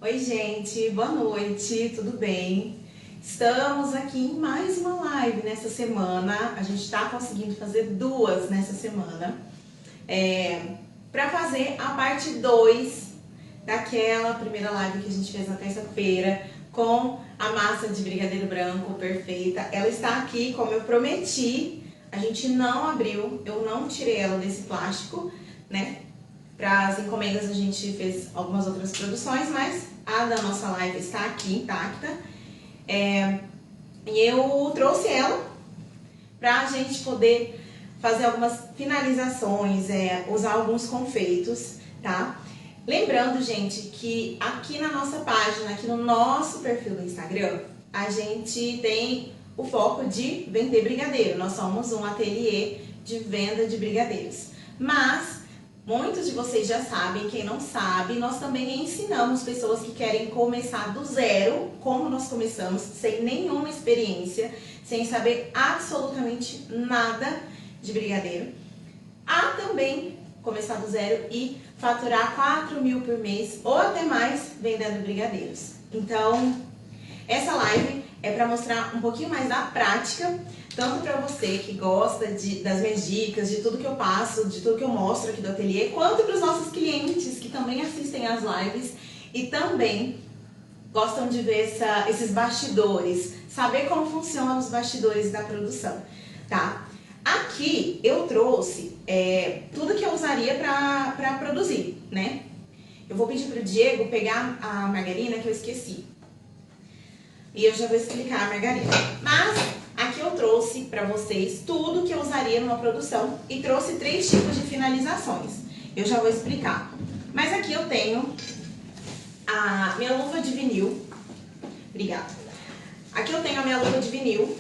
Oi gente, boa noite, tudo bem? Estamos aqui em mais uma live nessa semana. A gente está conseguindo fazer duas nessa semana para fazer a parte 2 daquela primeira live que a gente fez na terça-feira com a massa de brigadeiro branco perfeita. Ela está aqui como eu prometi, a gente não abriu, eu não tirei ela desse plástico, né? Para as encomendas a gente fez algumas outras produções, mas a da nossa live está aqui intacta. E eu trouxe ela para a gente poder fazer algumas finalizações, usar alguns confeitos, tá? Lembrando, gente, que aqui na nossa página, aqui no nosso perfil do Instagram, a gente tem o foco de vender brigadeiro. Nós somos um ateliê de venda de brigadeiros. Mas muitos de vocês já sabem, quem não sabe, nós também ensinamos pessoas que querem começar do zero, como nós começamos, sem nenhuma experiência, sem saber absolutamente nada de brigadeiro, a também começar do zero e faturar 4 mil por mês ou até mais vendendo brigadeiros. Então, essa live é para mostrar um pouquinho mais da prática, tanto para você que gosta das minhas dicas, de tudo que eu passo, de tudo que eu mostro aqui do ateliê, quanto para os nossos clientes que também assistem às lives e também gostam de ver esses bastidores, saber como funcionam os bastidores da produção, tá? Aqui eu trouxe tudo que eu usaria para produzir, né? Eu vou pedir para o Diego pegar a margarina que eu esqueci. E eu já vou explicar a margarina. Mas aqui eu trouxe para vocês tudo que eu usaria numa produção e trouxe 3 tipos de finalizações. Eu já vou explicar. Mas aqui eu tenho a minha luva de vinil. Obrigada. Aqui eu tenho a minha luva de vinil.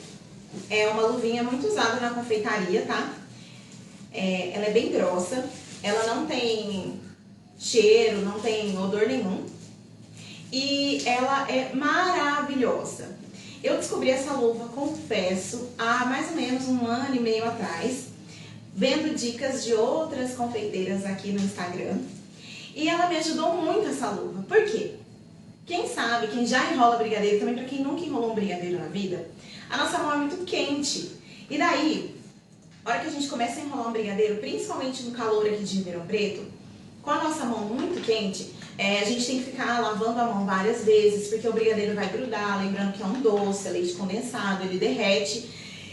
É uma luvinha muito usada na confeitaria, tá? Ela é bem grossa. Ela não tem cheiro, não tem odor nenhum. E ela é maravilhosa. Eu descobri essa luva, confesso, há mais ou menos 1 ano e meio atrás, vendo dicas de outras confeiteiras aqui no Instagram. E ela me ajudou muito, essa luva. Por quê? Quem sabe, quem já enrola brigadeiro, também para quem nunca enrolou um brigadeiro na vida, a nossa mão é muito quente. E daí, a hora que a gente começa a enrolar um brigadeiro, principalmente no calor aqui de Ribeirão Preto, com a nossa mão muito quente, a gente tem que ficar lavando a mão várias vezes, porque o brigadeiro vai grudar, lembrando que é um doce, é leite condensado, ele derrete.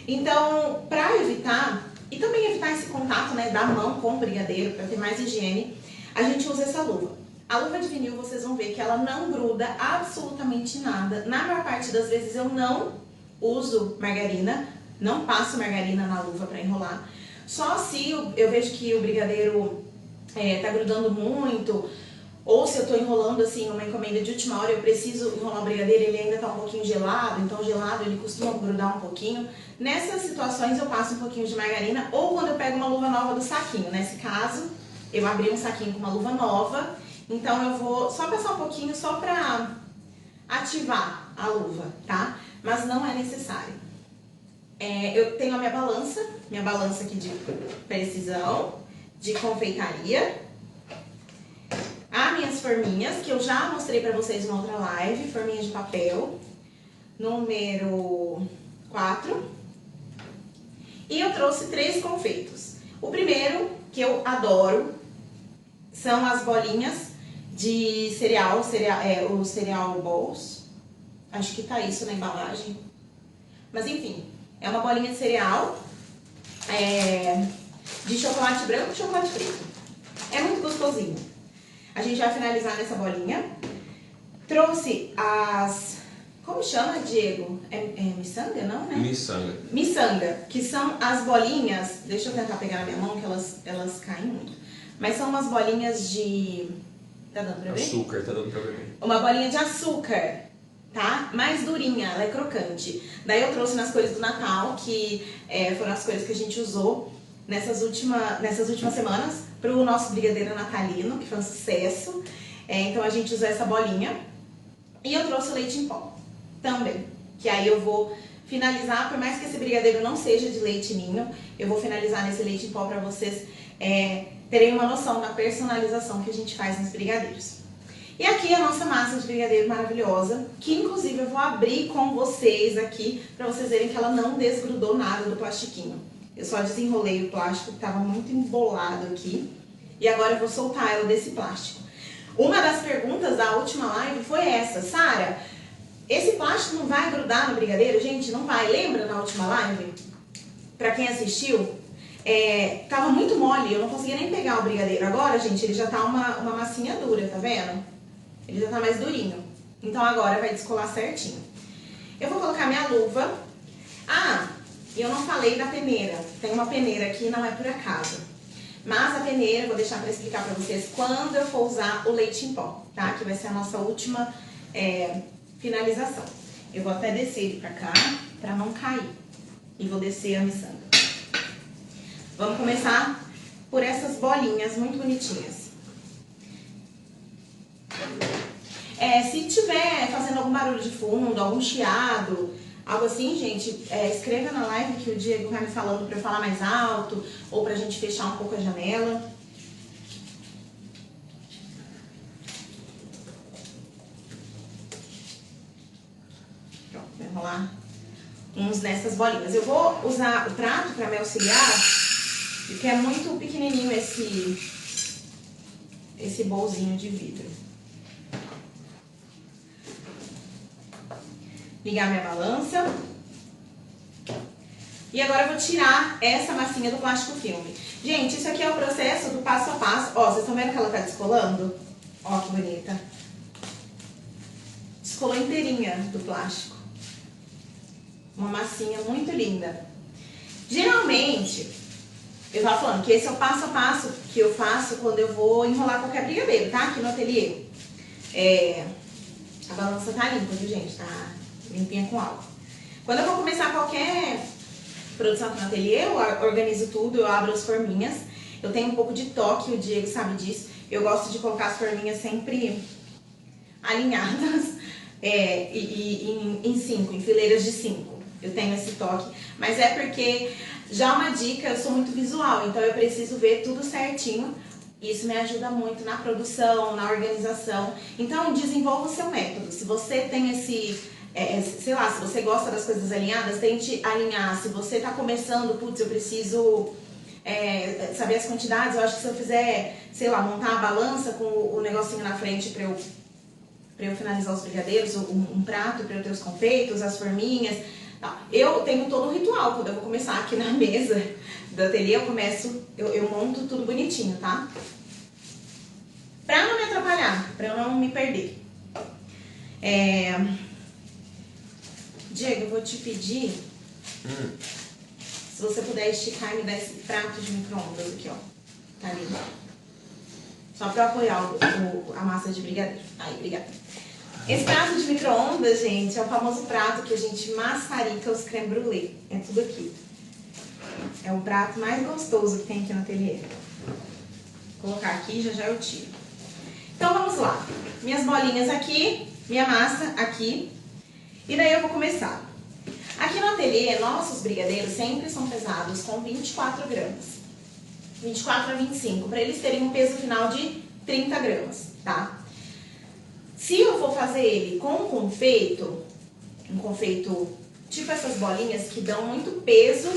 Então, para evitar, e também evitar esse contato, né, da mão com o brigadeiro, para ter mais higiene, a gente usa essa luva. A luva de vinil, vocês vão ver que ela não gruda absolutamente nada. Na maior parte das vezes eu não uso margarina, não passo margarina na luva para enrolar. Só se eu vejo que o brigadeiro tá grudando muito, ou se eu tô enrolando assim uma encomenda de última hora, eu preciso enrolar o brigadeiro, ele ainda tá um pouquinho gelado, então gelado ele costuma grudar um pouquinho. Nessas situações eu passo um pouquinho de margarina, ou quando eu pego uma luva nova do saquinho. Nesse caso, eu abri um saquinho com uma luva nova, então eu vou só passar um pouquinho só pra ativar a luva, tá? Mas não é necessário. Eu tenho a minha balança aqui de precisão, de confeitaria. As minhas forminhas, que eu já mostrei pra vocês em outra live, forminha de papel, número 4. E eu trouxe 3 confeitos. O primeiro, que eu adoro, são as bolinhas de cereal, o cereal balls. Acho que tá isso na embalagem. Mas enfim, é uma bolinha de cereal, de chocolate branco e chocolate preto. É muito gostosinho. A gente vai finalizar nessa bolinha. Trouxe como chama, Diego? Miçanga, não, né? Miçanga. Miçanga, que são as bolinhas... Deixa eu tentar pegar na minha mão, que elas caem muito. Mas são umas bolinhas de... Tá dando pra ver? Açúcar, tá dando pra ver. Uma bolinha de açúcar, tá? Mais durinha, ela é crocante. Daí eu trouxe nas cores do Natal, que foram as cores que a gente usou nessas últimas semanas, para o nosso brigadeiro natalino, que foi um sucesso. Então a gente usou essa bolinha. E eu trouxe o leite em pó também, que aí eu vou finalizar, por mais que esse brigadeiro não seja de leite ninho, eu vou finalizar nesse leite em pó para vocês terem uma noção da personalização que a gente faz nos brigadeiros. E aqui a nossa massa de brigadeiro maravilhosa, que inclusive eu vou abrir com vocês aqui, pra vocês verem que ela não desgrudou nada do plastiquinho. Eu só desenrolei o plástico, que tava muito embolado aqui, e agora eu vou soltar ela desse plástico. Uma das perguntas da última live foi essa: Sara, esse plástico não vai grudar no brigadeiro? Gente, não vai. Lembra na última live? Pra quem assistiu, tava muito mole, eu não conseguia nem pegar o brigadeiro. Agora, gente, ele já tá uma massinha dura, tá vendo? Ele já tá mais durinho. Então agora vai descolar certinho. Eu vou colocar minha luva. Ah, e eu não falei da peneira. Tem uma peneira aqui, não é por acaso. Mas a peneira, eu vou deixar pra explicar pra vocês quando eu for usar o leite em pó, tá? Que vai ser a nossa última finalização. Eu vou até descer ele pra cá, pra não cair. E vou descer a miçanga. Vamos começar por essas bolinhas muito bonitinhas. Se tiver fazendo algum barulho de fundo, algum chiado, algo assim, gente, escreva na live que o Diego vai me falando pra eu falar mais alto, ou pra gente fechar um pouco a janela. Pronto, vou enrolar uns nessas bolinhas. Eu vou usar o prato pra me auxiliar, porque é muito pequenininho esse bolzinho de vidro. Ligar minha balança. E agora eu vou tirar essa massinha do plástico filme. Gente, isso aqui é o processo do passo a passo. Ó, vocês estão vendo que ela tá descolando? Ó, que bonita. Descolou inteirinha do plástico. Uma massinha muito linda. Geralmente, eu tava falando que esse é o passo a passo que eu faço quando eu vou enrolar qualquer brigadeiro, tá? Aqui no ateliê. A balança tá limpa, viu, gente? Tá limpinha com álcool. Quando eu vou começar qualquer produção aqui no ateliê, eu organizo tudo, eu abro as forminhas. Eu tenho um pouco de toque, o Diego sabe disso. Eu gosto de colocar as forminhas sempre alinhadas em 5, em fileiras de 5. Eu tenho esse toque, mas é porque, já uma dica, eu sou muito visual, então eu preciso ver tudo certinho. Isso me ajuda muito na produção, na organização. Então, desenvolva o seu método. Se você tem sei lá, se você gosta das coisas alinhadas, tente alinhar. Se você tá começando, putz, eu preciso saber as quantidades. Eu acho que se eu fizer, sei lá, montar a balança com o negocinho na frente pra eu finalizar os brigadeiros, um prato pra eu ter os confeitos, as forminhas. Eu tenho todo um ritual. Quando eu vou começar aqui na mesa do ateliê, eu monto tudo bonitinho, tá? Pra não me atrapalhar, pra eu não me perder. Diego, eu vou te pedir se você puder esticar e me dar esse prato de micro-ondas aqui, ó. Tá ali. Só pra eu apoiar a massa de brigadeiro. Aí, obrigada. Esse prato de micro-ondas, gente, é o famoso prato que a gente maçarica os creme brulee. É tudo aqui. É o prato mais gostoso que tem aqui no ateliê. Vou colocar aqui, já eu tiro. Então vamos lá. Minhas bolinhas aqui, minha massa aqui. E daí eu vou começar. Aqui no ateliê, nossos brigadeiros sempre são pesados com 24 gramas. 24 a 25, para eles terem um peso final de 30 gramas, tá? Se eu for fazer ele com um confeito tipo essas bolinhas que dão muito peso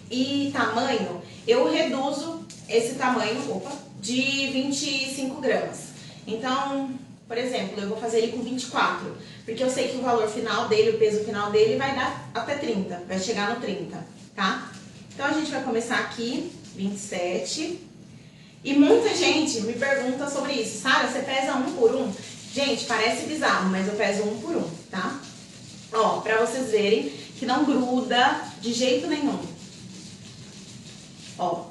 e tamanho, eu reduzo esse tamanho, de 25 gramas. Então, por exemplo, eu vou fazer ele com 24, porque eu sei que o valor final dele, o peso final dele vai dar até 30, vai chegar no 30, tá? Então a gente vai começar aqui, 27. E muita gente me pergunta sobre isso. Sara, você pesa um por um? Gente, parece bizarro, mas eu peso um por um, tá? Ó, pra vocês verem que não gruda de jeito nenhum. Ó,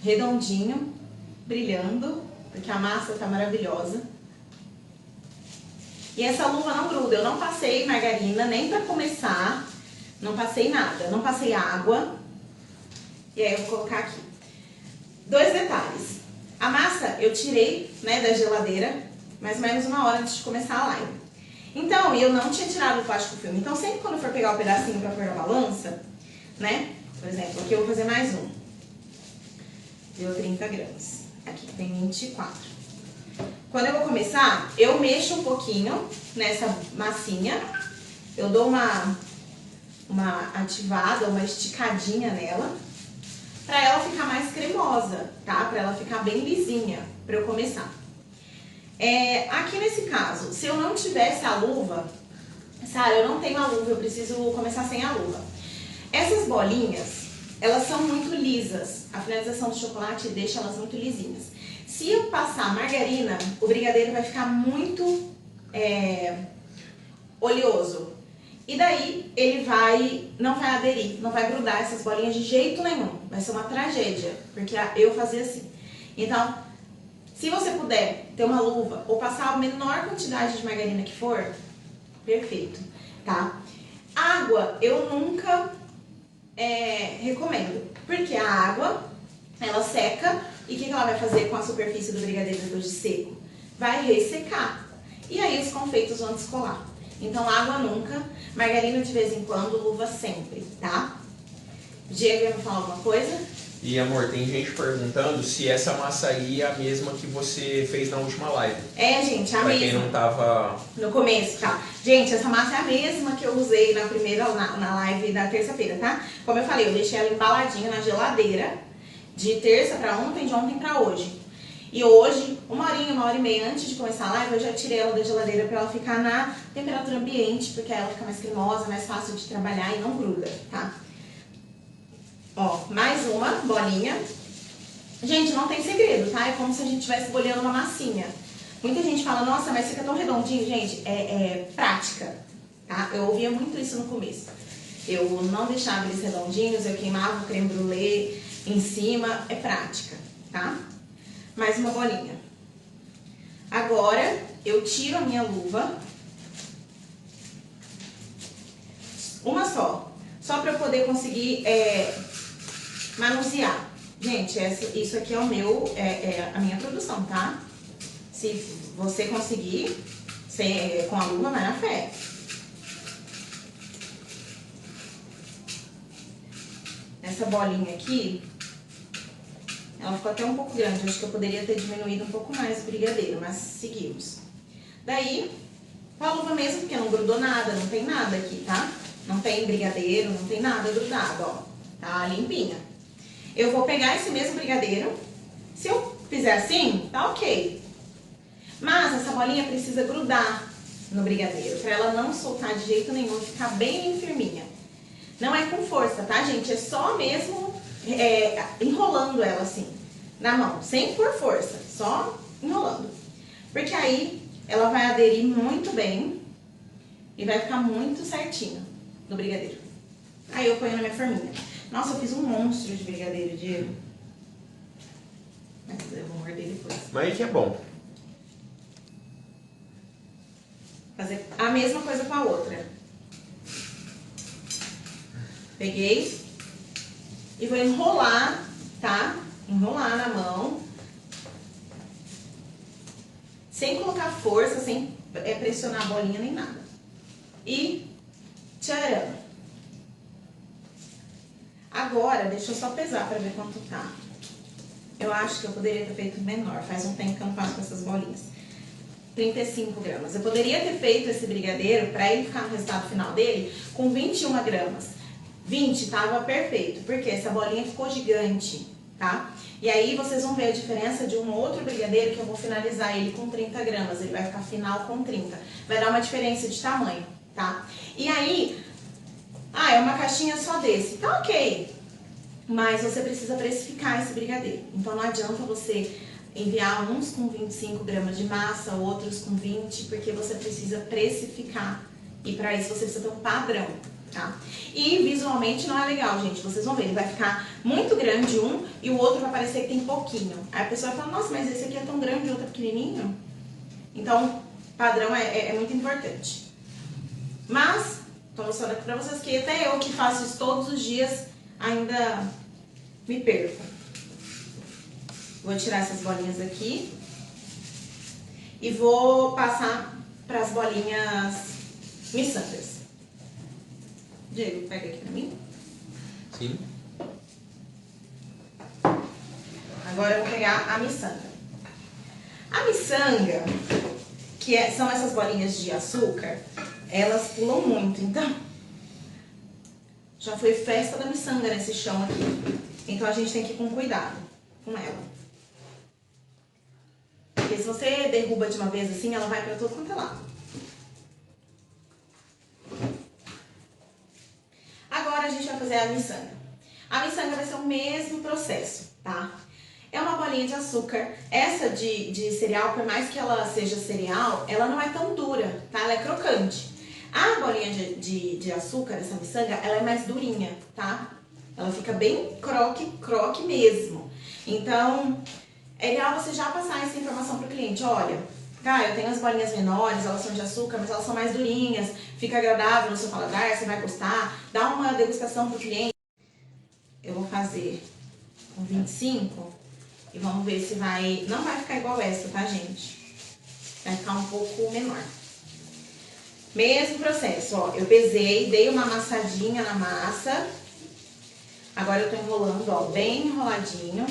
redondinho, brilhando, porque a massa tá maravilhosa. E essa luva não gruda, eu não passei margarina nem pra começar, não passei nada, não passei água. E aí eu vou colocar aqui. 2 detalhes. A massa eu tirei, né, da geladeira, mais ou menos 1 hora antes de começar a live. Então, eu não tinha tirado o plástico filme. Então, sempre quando eu for pegar o pedacinho pra pôr na balança, né, por exemplo, aqui eu vou fazer mais um. Deu 30 gramas. Aqui tem 24. quando eu vou começar, eu mexo um pouquinho nessa massinha. Eu dou uma ativada, uma esticadinha nela, pra ela ficar mais cremosa, tá? Pra ela ficar bem lisinha, pra eu começar. Aqui nesse caso, se eu não tivesse a luva, Sara, eu não tenho a luva, eu preciso começar sem a luva. Essas bolinhas, elas são muito lisas. A finalização do chocolate deixa elas muito lisinhas. Se eu passar margarina, o brigadeiro vai ficar muito oleoso. E daí ele não vai aderir, não vai grudar essas bolinhas de jeito nenhum. Vai ser uma tragédia, porque eu fazia assim. Então, se você puder ter uma luva ou passar a menor quantidade de margarina que for, perfeito, tá? Água eu nunca recomendo, porque a água, ela seca e o que ela vai fazer com a superfície do brigadeiro depois de seco? Vai ressecar. E aí os confeitos vão descolar. Então água nunca, margarina de vez em quando, luva sempre, tá? Diego, ia me falar alguma coisa? E amor, tem gente perguntando se essa massa aí é a mesma que você fez na última live. Gente, a pra mesma. Quem não tava... No começo, tá? Gente, essa massa é a mesma que eu usei na live da terça-feira, tá? Como eu falei, eu deixei ela embaladinha na geladeira de terça pra ontem, de ontem pra hoje. E hoje, uma hora e meia antes de começar a live, eu já tirei ela da geladeira pra ela ficar na temperatura ambiente, porque aí ela fica mais cremosa, mais fácil de trabalhar e não gruda, tá? Ó, mais uma bolinha. Gente, não tem segredo, tá? É como se a gente estivesse bolhando uma massinha. Muita gente fala, nossa, mas fica tão redondinho. Gente, é prática, tá? Eu ouvia muito isso no começo. Eu não deixava eles redondinhos, eu queimava o creme brulee em cima. É prática, tá? Mais uma bolinha. Agora, eu tiro a minha luva. Uma só. Só pra eu poder conseguir manusear. Gente, isso aqui é a minha produção, tá? Se você conseguir, com a luva, vai na fé. Essa bolinha aqui, ela ficou até um pouco grande. Acho que eu poderia ter diminuído um pouco mais o brigadeiro, mas seguimos. Daí, com a luva mesmo, porque não grudou nada, não tem nada aqui, tá? Não tem brigadeiro, não tem nada grudado, ó. Tá limpinha. Eu vou pegar esse mesmo brigadeiro. Se eu fizer assim, tá ok. Mas essa bolinha precisa grudar no brigadeiro, pra ela não soltar de jeito nenhum, ficar bem firminha. Não é com força, tá, gente? É só mesmo enrolando ela assim, na mão, sem por força, só enrolando. Porque aí ela vai aderir muito bem e vai ficar muito certinho no brigadeiro. Aí eu ponho na minha forminha. Nossa, eu fiz um monstro de brigadeiro, Diego. Mas eu vou morder depois. Mas aí que é bom. Fazer a mesma coisa com a outra. Peguei e vou enrolar, tá? Enrolar na mão. Sem colocar força, sem pressionar a bolinha nem nada. E tcharam. Agora, deixa eu só pesar pra ver quanto tá. Eu acho que eu poderia ter feito menor. Faz um tempo que eu não faço com essas bolinhas. 35 gramas. Eu poderia ter feito esse brigadeiro, pra ele ficar no resultado final dele, com 21 gramas. 20 tava perfeito, porque essa bolinha ficou gigante, tá? E aí vocês vão ver a diferença de um outro brigadeiro que eu vou finalizar ele com 30 gramas. Ele vai ficar final com 30. Vai dar uma diferença de tamanho, tá? E aí, é uma caixinha só desse. Tá ok. Mas você precisa precificar esse brigadeiro. Então não adianta você enviar uns com 25 gramas de massa, outros com 20, porque você precisa precificar. E para isso você precisa ter um padrão, tá? E visualmente não é legal, gente. Vocês vão ver, ele vai ficar muito grande um e o outro vai parecer que tem pouquinho. Aí a pessoa vai falar, nossa, mas esse aqui é tão grande e o outro é pequenininho. Então, padrão é muito importante. Mas, tô mostrando aqui pra vocês que até eu que faço isso todos os dias, ainda me perco. Vou tirar essas bolinhas aqui e vou passar para as bolinhas miçangas. Diego, pega aqui pra mim. Sim. Agora eu vou pegar a miçanga. A miçanga, são essas bolinhas de açúcar, elas pulam muito, então já foi festa da miçanga nesse chão aqui. Então a gente tem que ir com cuidado com ela. Porque se você derruba de uma vez assim, ela vai pra todo quanto é lado. Agora a gente vai fazer a miçanga. A miçanga vai ser o mesmo processo, tá? É uma bolinha de açúcar. Essa de cereal, por mais que ela seja cereal, ela não é tão dura, tá? Ela é crocante. A bolinha de açúcar, essa miçanga, ela é mais durinha, tá? Ela fica bem croque mesmo. Então, é legal você já passar essa informação pro cliente. Olha, tá, eu tenho as bolinhas menores, elas são de açúcar, mas elas são mais durinhas, fica agradável no seu paladar, você vai gostar. Dá uma degustação pro cliente. Eu vou fazer com 25 e vamos ver se vai... Não vai ficar igual essa, tá, gente? Vai ficar um pouco menor. Mesmo processo, ó, eu pesei, dei uma amassadinha na massa. Agora eu tô enrolando, ó, bem enroladinho.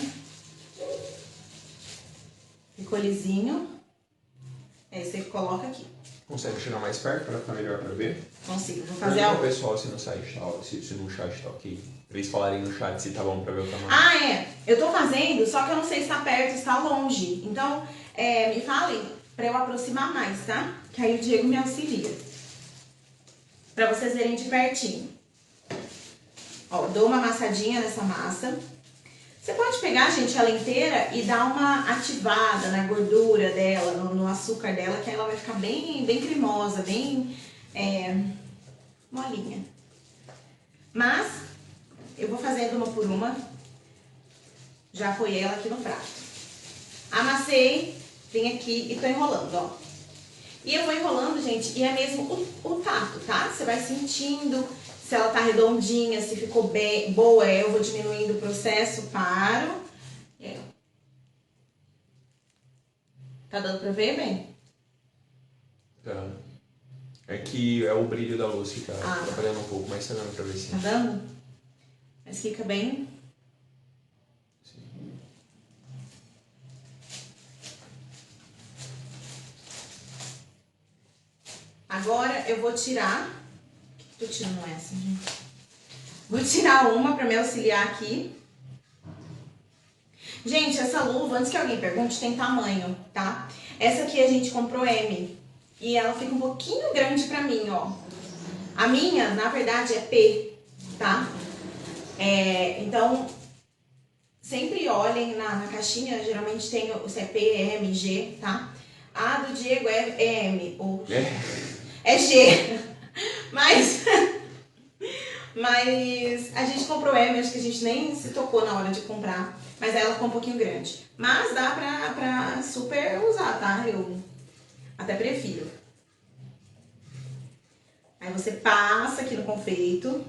Ficou lisinho. Aí você coloca aqui. Consegue chegar mais perto para ficar melhor para ver? Consigo, vou fazer algo. Pessoal, se no chat tá ok. Eles falarem no chat se tá bom para ver o tamanho. Ah, é. Eu tô fazendo, só que eu não sei se tá perto, se tá longe. Então, me falem pra eu aproximar mais, tá? Que aí o Diego me auxilia. Pra vocês verem de pertinho. Ó, dou uma amassadinha nessa massa. Você pode pegar, gente, ela inteira e dar uma ativada na gordura dela, no açúcar dela, que ela vai ficar bem cremosa, bem molinha. Mas eu vou fazendo uma por uma. Já apoiei ela aqui no prato. Amassei, vim aqui e tô enrolando, ó. E eu vou enrolando, gente, e é mesmo o tato, tá? Você vai sentindo se ela tá redondinha, se ficou bem, boa, eu vou diminuindo o processo, paro. Tá dando pra ver bem? Tá. É que é o brilho da luz que tá atrapalhando um pouco, mas tá dando pra ver sim. Tá dando? Mas fica bem... Sim. Agora eu vou tirar... Tô tirando essa, gente. Vou tirar uma pra me auxiliar aqui. Gente, essa luva, antes que alguém pergunte, tem tamanho, tá? Essa aqui a gente comprou M. E ela fica um pouquinho grande pra mim, ó. A minha, na verdade, é P, tá? Então, sempre olhem na caixinha, geralmente tem o P, M, G, tá? A do Diego é M, ou é G. Mas a gente comprou M, acho que a gente nem se tocou na hora de comprar. Mas ela ficou um pouquinho grande. Mas dá pra super usar, tá? Eu até prefiro. Aí você passa aqui no confeito.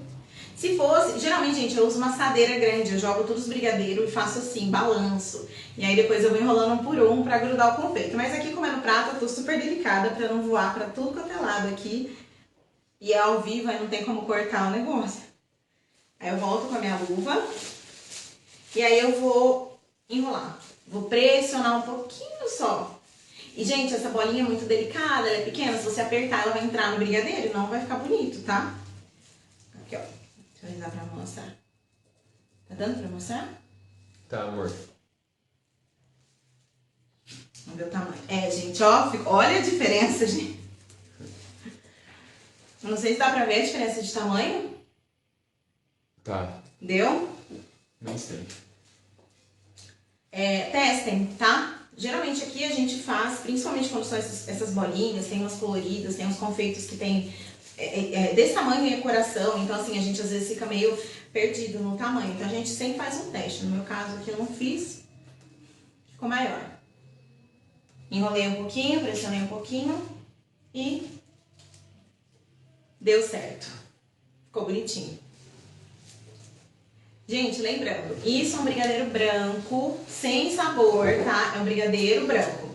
Se fosse, geralmente, gente, eu uso uma assadeira grande. Eu jogo todos os brigadeiros e faço assim, balanço. E aí depois eu vou enrolando um por um pra grudar o confeito. Mas aqui, como é no prato, eu tô super delicada pra não voar pra tudo quanto é lado aqui. E é ao vivo, aí não tem como cortar o negócio. Aí eu volto com a minha luva. E aí eu vou enrolar. Vou pressionar um pouquinho só. E, gente, essa bolinha é muito delicada, ela é pequena. Se você apertar, ela vai entrar no brigadeiro e não vai ficar bonito, tá? Aqui, ó. Deixa eu dar pra mostrar. Tá dando pra mostrar? Tá, amor. Vamos ver o tamanho. Gente, ó. Olha a diferença, gente. Não sei se dá pra ver a diferença de tamanho. Tá. Deu? Não sei. Testem, tá? Geralmente aqui a gente faz, principalmente quando são essas bolinhas, tem umas coloridas, tem uns confeitos que tem desse tamanho e coração. Então assim, a gente às vezes fica meio perdido no tamanho. Então a gente sempre faz um teste. No meu caso aqui eu não fiz. Ficou maior. Enrolei um pouquinho, pressionei um pouquinho e deu certo. Ficou bonitinho. Gente, lembrando, isso é um brigadeiro branco, sem sabor, tá? É um brigadeiro branco.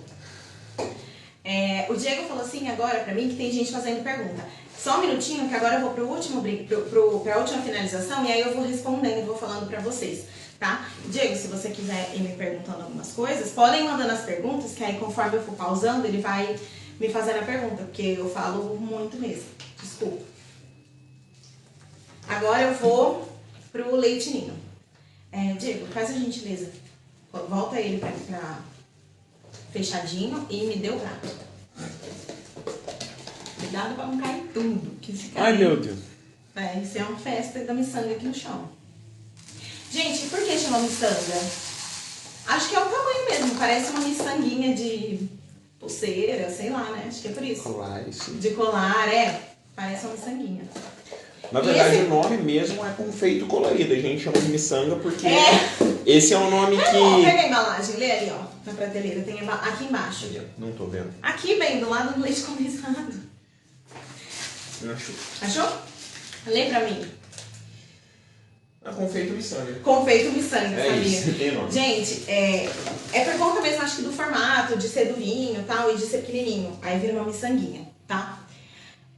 O Diego falou assim agora pra mim que tem gente fazendo pergunta. Só um minutinho que agora eu vou pra última finalização e aí eu vou respondendo, vou falando pra vocês. tá? Diego, se você quiser ir me perguntando algumas coisas, podem mandando as perguntas, que aí conforme eu for pausando, ele vai me fazendo a pergunta, porque eu falo muito mesmo. Desculpa. Agora eu vou pro leite ninho. Diego, faz a gentileza. Volta ele pra fechadinho e me dê o prato. Cuidado pra não cair tudo. Que se cair, Ai, meu Deus. Isso é uma festa da miçanga aqui no chão. Gente, por que chama miçanga? Acho que é o tamanho mesmo. Parece uma miçanguinha de pulseira, sei lá, né? Acho que é por isso. Colar, isso. De colar, parece uma miçanguinha. Na verdade, o nome mesmo é confeito colorido. A gente chama de miçanga porque esse é um nome que... Pega a embalagem, lê ali, ó, na prateleira. Tem aqui embaixo. Não tô vendo. Aqui, bem, do lado do leite condensado. Não achou? Achou? Lê pra mim. É confeito miçanga. Confeito miçanga, sabia? Isso, tem nome. Gente, é por conta mesmo, acho que do formato, de ser durinho e tal, e de ser pequenininho. Aí vira uma miçanguinha, tá?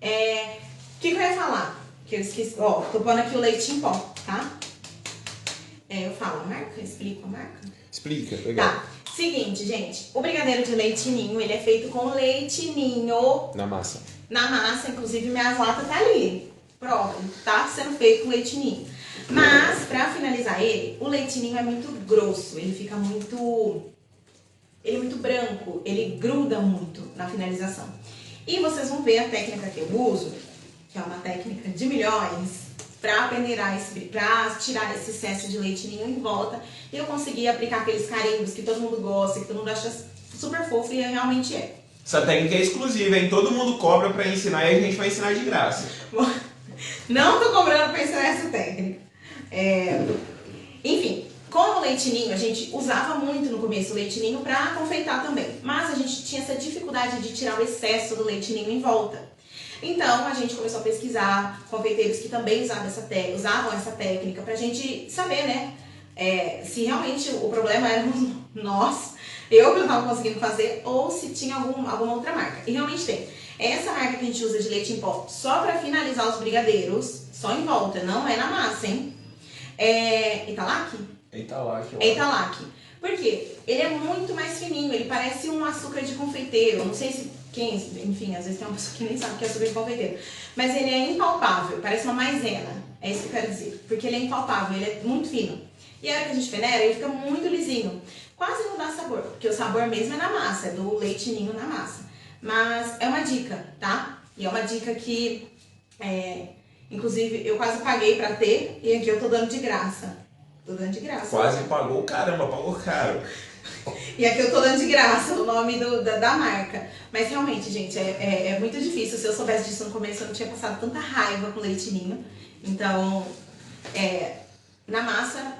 O que eu ia falar? Que eu esqueci. Ó, tô pondo aqui o leite em pó, tá? Eu falo a marca? Explico a marca? Explica, legal. Tá. Seguinte, gente. O brigadeiro de leite ninho, ele é feito com leite ninho Na massa. na massa. Inclusive, minhas latas tá ali. Prova, tá sendo feito com leite ninho. Mas, pra finalizar ele, o leite ninho é muito grosso. Ele fica muito... Ele é muito branco. Ele gruda muito na finalização. E vocês vão ver a técnica que eu uso, que é uma técnica de milhões, pra peneirar pra tirar esse excesso de leite ninho em volta. E eu consegui aplicar aqueles carimbos que todo mundo gosta, que todo mundo acha super fofo, e realmente é. Essa técnica é exclusiva, hein? Todo mundo cobra pra ensinar e a gente vai ensinar de graça. Não tô cobrando pra ensinar essa técnica. Enfim, com o leite ninho, a gente usava muito no começo o leite ninho pra confeitar também. Mas a gente tinha essa dificuldade de tirar o excesso do leite ninho em volta. Então, a gente começou a pesquisar confeiteiros que também usavam essa técnica pra gente saber, né? Se realmente o problema era nós, eu que não estava conseguindo fazer, ou se tinha alguma outra marca. E realmente tem. Essa marca que a gente usa de leite em pó só pra finalizar os brigadeiros, só em volta, não é na massa, hein? Italac? Italac. Italac. Por quê? Ele é muito mais fininho, ele parece um açúcar de confeiteiro. Não sei se enfim, às vezes tem uma pessoa que nem sabe o que é açúcar de confeiteiro. Mas ele é impalpável, parece uma maisena. É isso que eu quero dizer. Porque ele é impalpável, ele é muito fino. E a hora que a gente peneira, ele fica muito lisinho. Quase não dá sabor, porque o sabor mesmo é na massa, é do leite ninho na massa. Mas é uma dica, tá? E é uma dica que, inclusive, eu quase paguei pra ter, e aqui eu tô dando de graça. Tô dando de graça. Quase pagou, caramba, pagou caro. E aqui eu tô dando de graça o nome da marca. Mas realmente, gente, é muito difícil. Se eu soubesse disso no começo, eu não tinha passado tanta raiva com leite ninho. Então, na massa,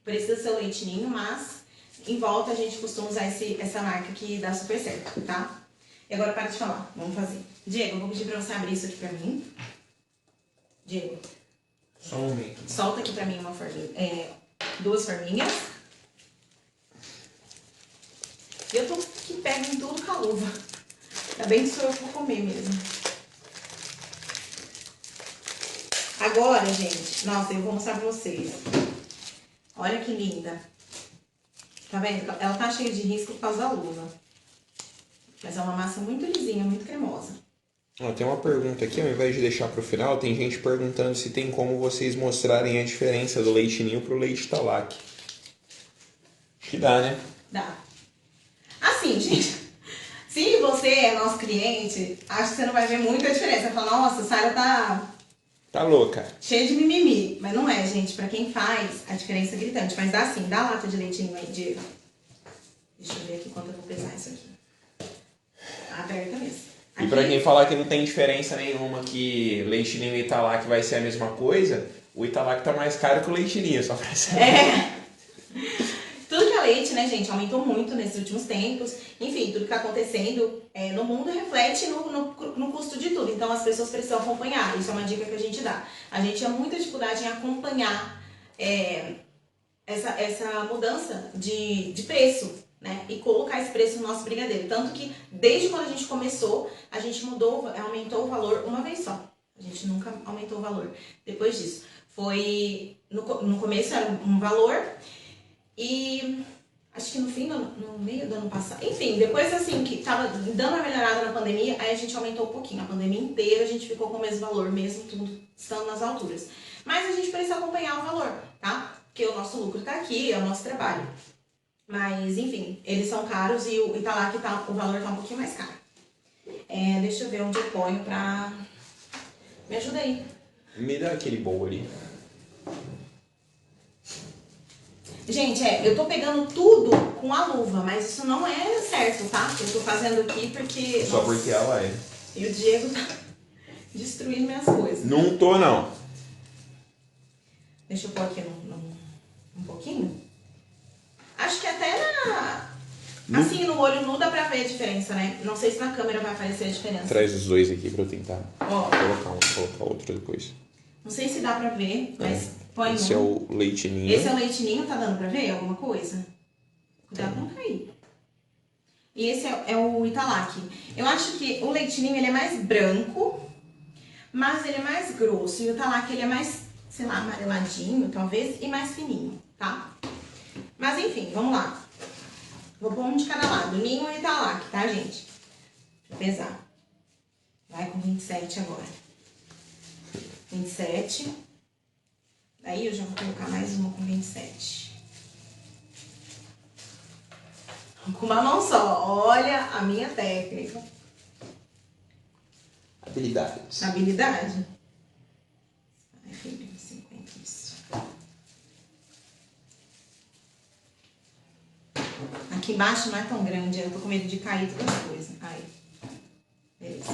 precisa ser o leite ninho, mas em volta a gente costuma usar essa marca que dá super certo, tá? E agora para de falar, vamos fazer. Diego, eu vou pedir pra você abrir isso aqui pra mim. Diego. Só um momento. Solta aqui pra mim uma forminha, 2 forminhas. E eu tô que pego em tudo com a luva. Ainda bem que sou eu que vou comer mesmo. Agora, gente, nossa, eu vou mostrar pra vocês. Olha que linda. Tá vendo? Ela tá cheia de risco por causa da luva. Mas é uma massa muito lisinha, muito cremosa. Tem uma pergunta aqui, ao invés de deixar pro final, tem gente perguntando se tem como vocês mostrarem a diferença do leite ninho pro leite Italac. Acho que dá, né? Dá. Assim, gente, se você é nosso cliente, acho que você não vai ver muita diferença. Você fala, nossa, a Sara tá louca. cheia de mimimi. Mas não é, gente. Pra quem faz, a diferença é gritante. Mas dá sim, dá a lata de leitinho aí, Diego. Deixa eu ver aqui quanto eu vou pesar isso aqui. Aberta mesmo. E pra quem falar que não tem diferença nenhuma, que leite ninho e Italac vai ser a mesma coisa, o Italac tá mais caro que o leite ninho, só pra saber. Tudo que é leite, né, gente, aumentou muito nesses últimos tempos. Enfim, tudo que tá acontecendo no mundo reflete no custo de tudo. Então, as pessoas precisam acompanhar. Isso é uma dica que a gente dá. A gente tem muita dificuldade em acompanhar essa mudança de preço, né? E colocar esse preço no nosso brigadeiro. Tanto que, desde quando a gente começou, a gente aumentou o valor uma vez só. A gente nunca aumentou o valor depois disso. Foi, no começo era um valor e acho que no meio do ano passado, enfim, depois assim, que tava dando uma melhorada na pandemia, aí a gente aumentou um pouquinho. A pandemia inteira a gente ficou com o mesmo valor, mesmo tudo estando nas alturas. Mas a gente precisa acompanhar o valor, tá? Porque o nosso lucro tá aqui, é o nosso trabalho. Mas, enfim, eles são caros e o Italac o valor tá um pouquinho mais caro. Deixa eu ver onde eu ponho pra... Me ajuda aí. Me dá aquele bowl ali. Gente, eu tô pegando tudo com a luva, mas isso não é certo, tá? Eu tô fazendo aqui porque... Só porque ela é. E o Diego tá destruindo minhas coisas. Não tô, não. Deixa eu pôr aqui um pouquinho. Acho que até assim, no olho nu dá pra ver a diferença, né? Não sei se na câmera vai aparecer a diferença. Traz os dois aqui pra eu tentar Ó, colocar outro depois. não sei se dá pra ver, mas põe Esse é o leite ninho. Esse é o leite ninho, tá dando pra ver alguma coisa? Cuidado pra não cair. E esse é o Italac. Eu acho que o leite ninho ele é mais branco, mas ele é mais grosso. E o Italac ele é mais, sei lá, amareladinho, talvez, e mais fininho, tá? Mas enfim, vamos lá. Vou pôr um de cada lado, ninho e Italac, tá, gente? Deixa eu pesar. Vai com 27 agora. 27. Daí eu já vou colocar mais uma com 27. Com uma mão só. Olha a minha técnica. Habilidades. Habilidade. Ai, filho, 50 isso. Aqui embaixo não é tão grande, eu tô com medo de cair todas as coisas. Aí. Beleza.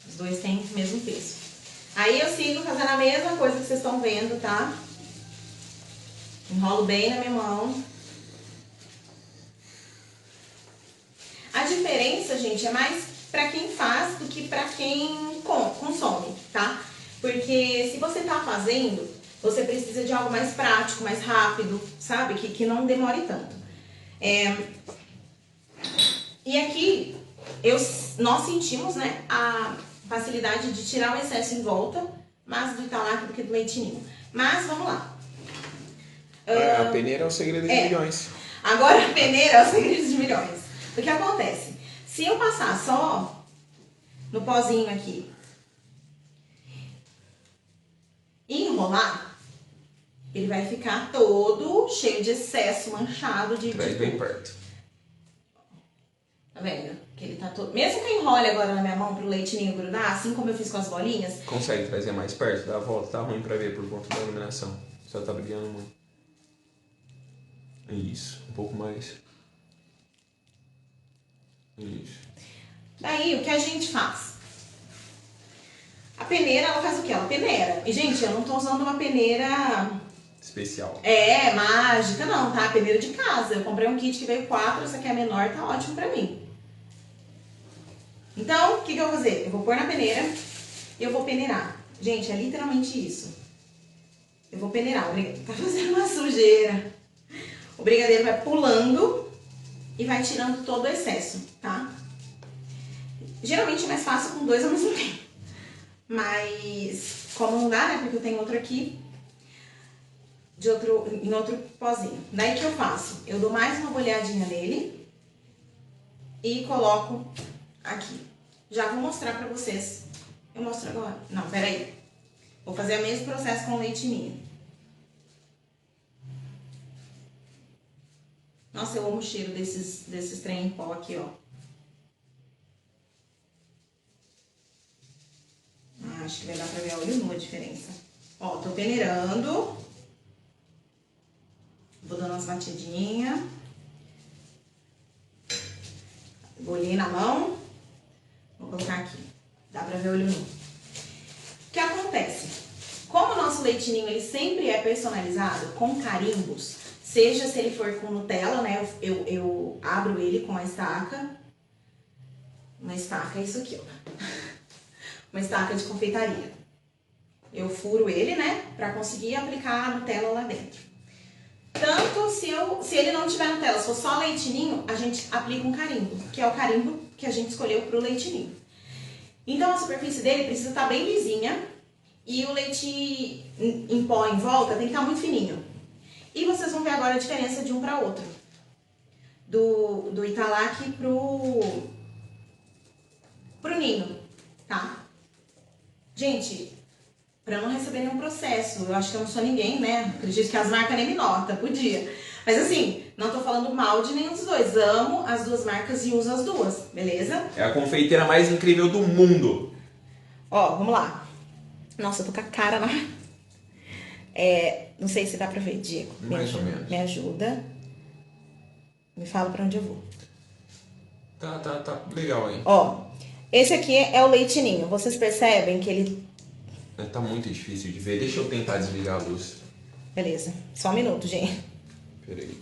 Os dois têm o mesmo peso. Aí eu sigo fazendo a mesma coisa que vocês estão vendo, tá? Enrolo bem na minha mão. A diferença, gente, é mais pra quem faz do que pra quem consome, tá? Porque se você tá fazendo, você precisa de algo mais prático, mais rápido, sabe? Que não demore tanto. E aqui, nós sentimos, né, a facilidade de tirar o excesso em volta, mais do Italac do que do leite ninho. Mas, vamos lá. A peneira é o segredo de milhões. Agora a peneira é o segredo de milhões. O que acontece? Se eu passar só no pozinho aqui e enrolar, ele vai ficar todo cheio de excesso, manchado de... Traz bem perto. Tá vendo? Que ele tá todo... Mesmo que eu enrole agora na minha mão pro leite ninho grudar, assim como eu fiz com as bolinhas... Consegue trazer mais perto? Dá a volta. Tá ruim pra ver por conta da iluminação. Só tá brilhando muito. Isso. Um pouco mais. Isso. Daí, o que a gente faz? A peneira, ela faz o quê? Ela peneira. E, gente, eu não tô usando uma peneira... especial. Mágica, não, tá? Peneira de casa. Eu comprei um kit que veio 4, essa aqui é a menor, tá ótimo pra mim. Então, o que eu vou fazer? Eu vou pôr na peneira e eu vou peneirar. Gente, é literalmente isso. Eu vou peneirar. Tá fazendo uma sujeira. O brigadeiro vai pulando e vai tirando todo o excesso, tá? Geralmente é mais fácil com 2 ao mesmo tempo. Mas, como não dá, né? Porque eu tenho outro aqui. Em outro pozinho. Daí que eu faço? Eu dou mais uma bolhadinha nele e coloco aqui. Já vou mostrar pra vocês. Eu mostro agora? Não, peraí. Vou fazer o mesmo processo com o leite ninho. Nossa, eu amo o cheiro desses trem em pó aqui, ó. Acho que vai dar pra ver a olho nu a diferença. Ó, tô peneirando. Vou dando umas batidinhas. Bolhei na mão. Vou colocar aqui. Dá pra ver o olho nu. O que acontece? Como o nosso leite ninho, ele sempre é personalizado com carimbos, seja se ele for com Nutella, né? Eu abro ele com a estaca. Uma estaca é isso aqui, ó. Uma estaca de confeitaria. Eu furo ele, né? Pra conseguir aplicar a Nutella lá dentro. Tanto se ele não tiver Nutella, se for só leite ninho, a gente aplica um carimbo, que é o carimbo que a gente escolheu pro leite ninho. Então a superfície dele precisa estar bem lisinha e o leite em pó em volta tem que estar muito fininho. E vocês vão ver agora a diferença de um para outro. Do Italac pro Ninho, tá? Gente, pra não receber nenhum processo, eu acho que eu não sou ninguém, né? Acredito que as marcas nem me notam, podia. Mas assim, não tô falando mal de nenhum dos dois. Amo as duas marcas e uso as duas, beleza? É a confeiteira mais incrível do mundo. Ó, vamos lá. Nossa, eu tô com a cara na... não sei se dá pra ver, Diego. Mais ou menos. Me ajuda. Me fala pra onde eu vou. Tá legal aí. Ó, esse aqui é o leite ninho. Vocês percebem que ele... Tá muito difícil de ver. Deixa eu tentar desligar a luz. Beleza, só um minuto, gente. Peraí.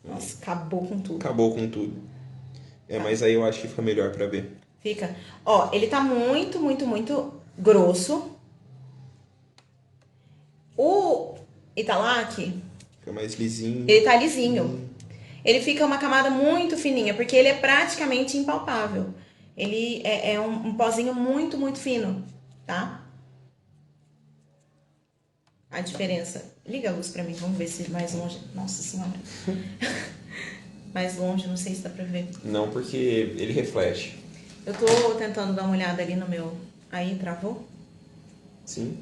Nossa, acabou com tudo. Acabou com tudo. Mas aí eu acho que fica melhor pra ver. Fica. Ó, ele tá muito, muito, muito grosso. O Italac, Fica mais lisinho. ele tá lisinho. Ele fica uma camada muito fininha, porque ele é praticamente impalpável. Ele é um pozinho muito, muito fino, tá? A diferença... Liga a luz pra mim, vamos ver se mais longe... Nossa Senhora. Mais longe, não sei se dá pra ver. Não, porque ele reflete. Eu tô tentando dar uma olhada ali no meu... Aí, travou? Sim.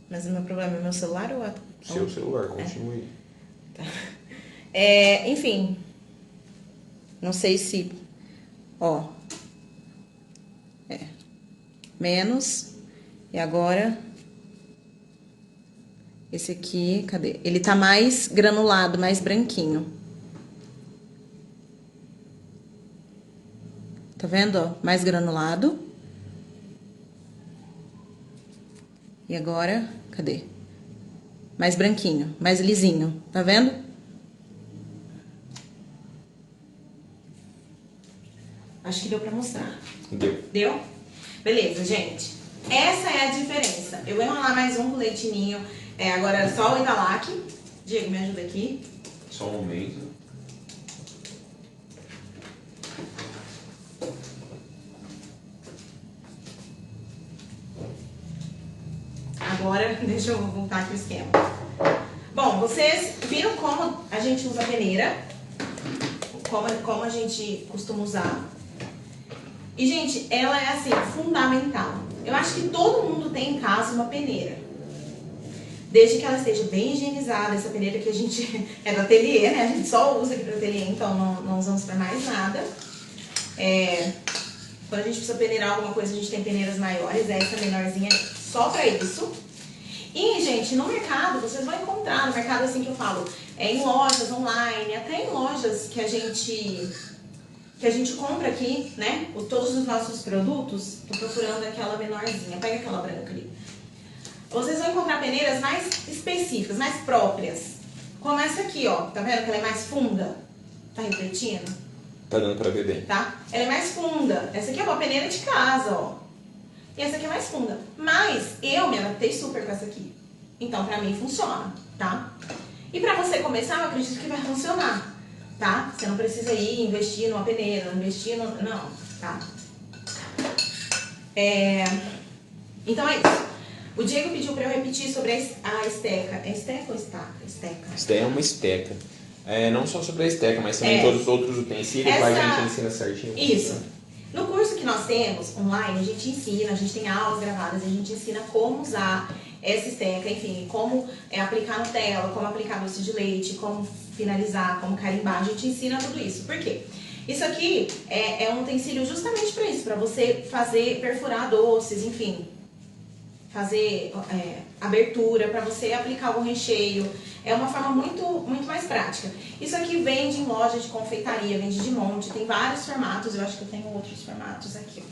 Mas o meu problema é meu celular ou a... Seu celular, continue. Tá. Enfim. Não sei se... Ó. Menos. E agora... Esse aqui, cadê? Ele tá mais granulado, mais branquinho. Tá vendo, ó? Mais granulado. E agora, cadê? Mais branquinho, mais lisinho. Tá vendo? Acho que deu pra mostrar. Deu. Deu? Beleza, gente. Essa é a diferença. Eu vou enrolar mais um com leite ninho. Agora é só o Italac. Diego, me ajuda aqui. Só um momento. Agora, deixa eu voltar aqui o esquema. Bom, vocês viram como a gente usa a peneira. Como a gente costuma usar. E, gente, ela é, assim, fundamental. Eu acho que todo mundo tem em casa uma peneira. Desde que ela esteja bem higienizada, essa peneira que a gente é do ateliê, né? A gente só usa aqui pro ateliê, então não usamos pra mais nada. Quando a gente precisa peneirar alguma coisa, a gente tem peneiras maiores, essa menorzinha só pra isso. E, gente, no mercado, vocês vão encontrar, no mercado assim que eu falo, em lojas online, até em lojas que a gente compra aqui, né? Todos os nossos produtos, tô procurando aquela menorzinha, pega aquela branca ali. Vocês vão encontrar peneiras mais específicas, mais próprias. Como essa aqui, ó. Tá vendo que ela é mais funda? Tá refletindo? Tá dando pra ver bem. Tá? Ela é mais funda. Essa aqui é uma peneira de casa, ó. E essa aqui é mais funda. Mas eu me adaptei super com essa aqui. Então, pra mim, funciona, tá? E pra você começar, eu acredito que vai funcionar, tá? Você não precisa ir investir numa peneira, investir no... Não, tá? Então é isso. O Diego pediu pra eu repetir sobre a esteca. É esteca ou estaca? Esteca. Isso daí é uma esteca. Não só sobre a esteca, mas também todos os outros utensílios. Lá a gente ensina certinho. Isso. No curso que nós temos online, a gente ensina, a gente tem aulas gravadas, a gente ensina como usar essa esteca, enfim, como aplicar Nutella, como aplicar doce de leite, como finalizar, como carimbar, a gente ensina tudo isso. Por quê? Isso aqui é um utensílio justamente para isso, para você fazer, perfurar doces, enfim, fazer abertura, para você aplicar algum recheio. É uma forma muito, muito mais prática. Isso aqui vende em loja de confeitaria, vende de monte, tem vários formatos, eu acho que eu tenho outros formatos aqui.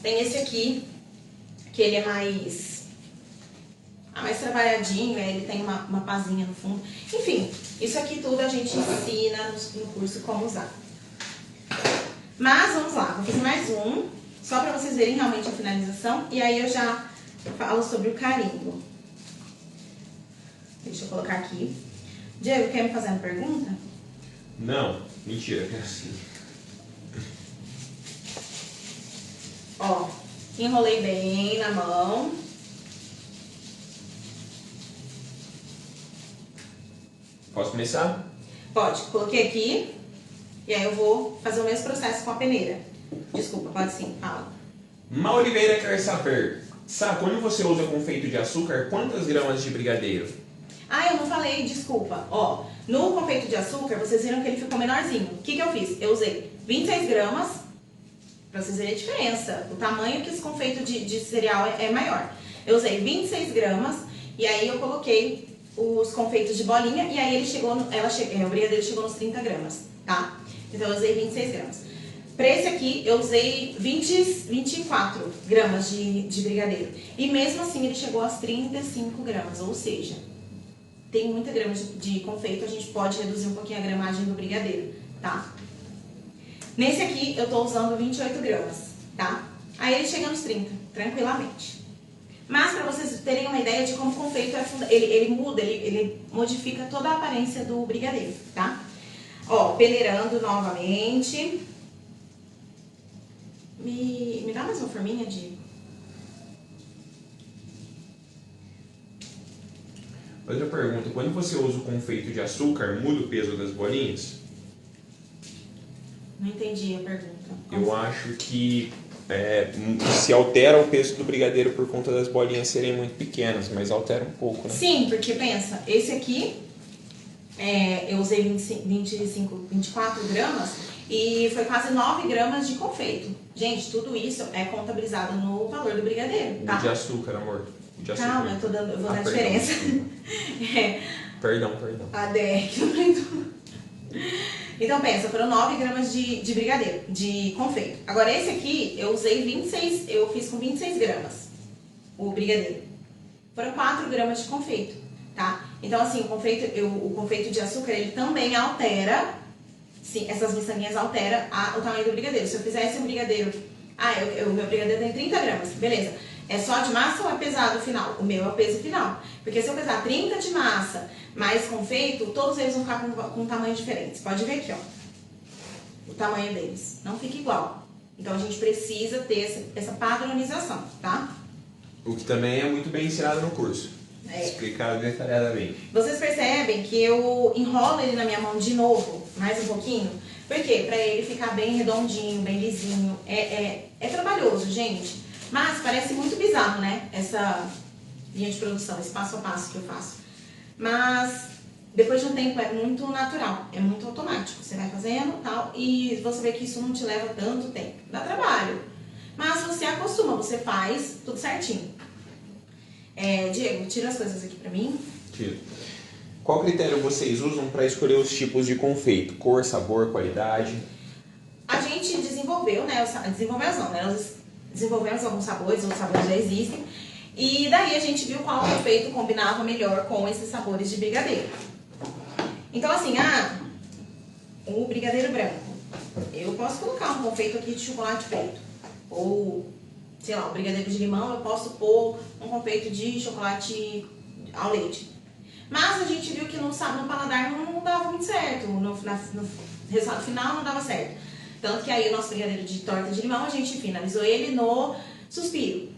Tem esse aqui, que ele é mais trabalhadinho, ele tem uma pazinha no fundo. Enfim, isso aqui tudo a gente ensina no curso como usar. Mas vamos lá, vou fazer mais um, só para vocês verem realmente a finalização, e aí eu já falo sobre o carimbo. Deixa eu colocar aqui. Diego, quer me fazer uma pergunta? Não, mentira, é assim. Ó, Enrolei bem na mão. Posso começar? Pode, coloquei aqui. E aí eu vou fazer o mesmo processo com a peneira. Desculpa, pode sim, fala. Ma Oliveira quer saber, quando você usa confeito de açúcar, quantas gramas de brigadeiro? Ah, eu não falei, desculpa. Ó, no confeito de açúcar, vocês viram que ele ficou menorzinho. O que eu fiz? Eu usei 26 gramas, pra vocês verem a diferença. O tamanho que esse confeito de cereal é maior. Eu usei 26 gramas e aí eu coloquei os confeitos de bolinha e aí ele chegou, o brigadeiro chegou nos 30 gramas, tá? Então eu usei 26 gramas. Para esse aqui eu usei 24 gramas de brigadeiro. E mesmo assim ele chegou às 35 gramas, ou seja, tem muita grama de confeito, a gente pode reduzir um pouquinho a gramagem do brigadeiro, tá? Nesse aqui eu tô usando 28 gramas, tá? Aí ele chega nos 30, tranquilamente. Mas para vocês terem uma ideia de como o confeito ele muda, ele modifica toda a aparência do brigadeiro, tá? Ó, peneirando novamente. Me dá mais uma forminha de... Outra pergunta, quando você usa o confeito de açúcar, muda o peso das bolinhas? Não entendi a pergunta. Eu acho que se altera o peso do brigadeiro por conta das bolinhas serem muito pequenas, mas altera um pouco, né? Sim, porque pensa, esse aqui eu usei 24 gramas e foi quase 9 gramas de confeito. Gente, tudo isso é contabilizado no valor do brigadeiro, tá? O de açúcar, amor. O de açúcar. Calma, eu vou dar a diferença. Perdão. A DR que eu lembro. Então pensa, foram 9 gramas de brigadeiro, de confeito. Agora esse aqui eu usei 26, eu fiz com 26 gramas o brigadeiro. Foram 4 gramas de confeito, tá? Então assim, o confeito de açúcar ele também altera, sim, essas miçanguinhas alteram o tamanho do brigadeiro. Se eu fizesse um brigadeiro, o meu brigadeiro tem 30 gramas, beleza. É só de massa ou é pesado o final? O meu é o peso final. Porque se eu pesar 30 de massa mais confeito, todos eles vão ficar com um tamanho diferente. Você pode ver aqui, ó. O tamanho deles. Não fica igual. Então a gente precisa ter essa padronização, tá? O que também é muito bem ensinado no curso. Explicado detalhadamente. Vocês percebem que eu enrolo ele na minha mão de novo, mais um pouquinho. Por quê? Pra ele ficar bem redondinho, bem lisinho. É trabalhoso, gente. Mas parece muito bizarro, né? Essa linha de produção, esse passo a passo que eu faço. Mas depois de um tempo é muito natural, é muito automático. Você vai fazendo e tal, e você vê que isso não te leva tanto tempo. Dá trabalho. Mas você acostuma, você faz tudo certinho. Diego, tira as coisas aqui pra mim. Tiro. Qual critério vocês usam para escolher os tipos de confeito? Cor, sabor, qualidade? A gente desenvolveu, né? Nós desenvolvemos alguns sabores, outros sabores já existem. E daí a gente viu qual confeito combinava melhor com esses sabores de brigadeiro. Então assim, o brigadeiro branco. Eu posso colocar um confeito aqui de chocolate preto. Ou, sei lá, o brigadeiro de limão, eu posso pôr um confeito de chocolate ao leite. Mas a gente viu que no paladar não dava muito certo. No resultado final não dava certo. Tanto que aí o nosso brigadeiro de torta de limão, a gente finalizou ele no suspiro.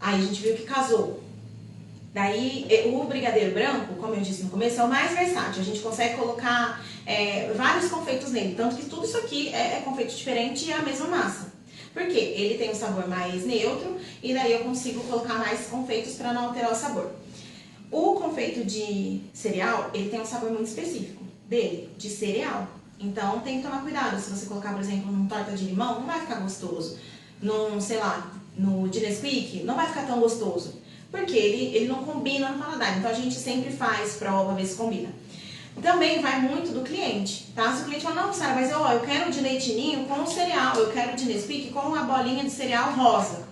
Aí a gente viu que casou. Daí, o brigadeiro branco, como eu disse no começo, é o mais versátil. A gente consegue colocar vários confeitos nele. Tanto que tudo isso aqui é confeito diferente e é a mesma massa. Por quê? Ele tem um sabor mais neutro e daí eu consigo colocar mais confeitos para não alterar o sabor. O confeito de cereal, ele tem um sabor muito específico dele, de cereal. Então tem que tomar cuidado. Se você colocar, por exemplo, numa torta de limão, não vai ficar gostoso. No de Nesquik, não vai ficar tão gostoso. Porque ele não combina no paladar. Então a gente sempre faz prova, ver se combina. Também vai muito do cliente, tá? Se o cliente fala, não, Sara, mas eu quero de leite ninho com cereal, eu quero de Nesquik com a bolinha de cereal rosa.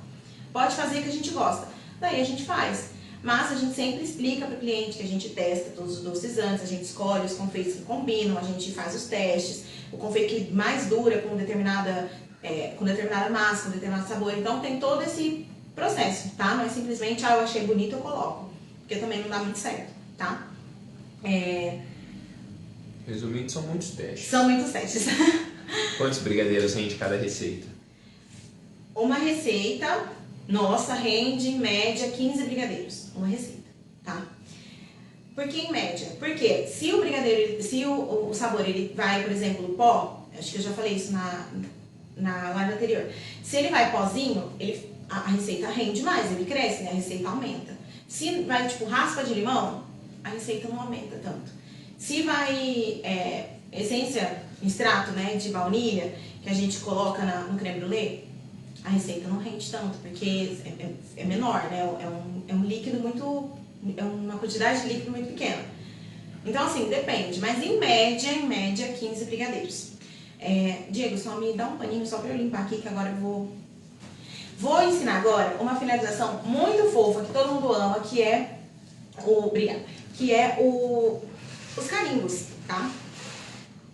Pode fazer que a gente gosta. Daí a gente faz. Mas a gente sempre explica para o cliente que a gente testa todos os doces antes, a gente escolhe os confeitos que combinam, a gente faz os testes, o confeito que mais dura com determinada massa, com determinado sabor. Então tem todo esse processo, tá? Não é simplesmente, eu achei bonito, eu coloco. Porque também não dá muito certo, tá? Resumindo, são muitos testes. São muitos testes. Quantos brigadeiros rende cada receita? Uma receita, nossa rende em média 15 brigadeiros, uma receita, tá? Por que em média? Porque se o brigadeiro, se o sabor ele vai, por exemplo, pó, acho que eu já falei isso na live anterior. Se ele vai pozinho, a receita rende mais, ele cresce, né? A receita aumenta. Se vai tipo raspa de limão, a receita não aumenta tanto. Se vai essência, extrato, né, de baunilha, que a gente coloca no creme brulee, a receita não rende tanto, porque é menor, né? É um líquido muito... é uma quantidade de líquido muito pequena. Então, assim, depende. Mas em média, 15 brigadeiros. Diego, só me dá um paninho só pra eu limpar aqui, que agora eu vou ensinar agora uma finalização muito fofa, que todo mundo ama, que é os carimbos, tá?